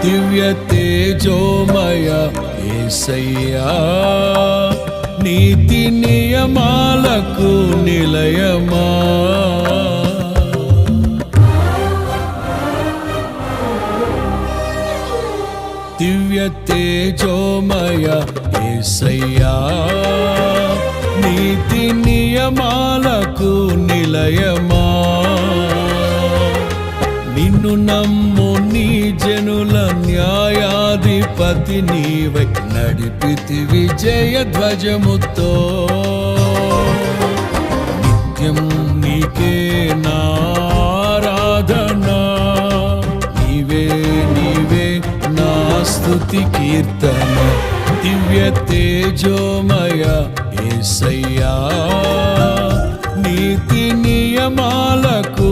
దివ్య తేజోమయ యేసయ్యా, నీతి నియమాలకు నిలయమా. దివ్య తేజోమయ యేసయ్యా, నీతి నియమాలకు నిలయమా. నిన్ను నమ్ము నీ జనుల న్యాయాధిపతి నీవై నడిపితి విజయ ధ్వజముతో. నిత్యం నీకే నారాధనా, నీవే నీవే నా స్తుతి కీర్తన. దివ్య తేజోమయ యేసయ్యా, నీతి నియమాలకు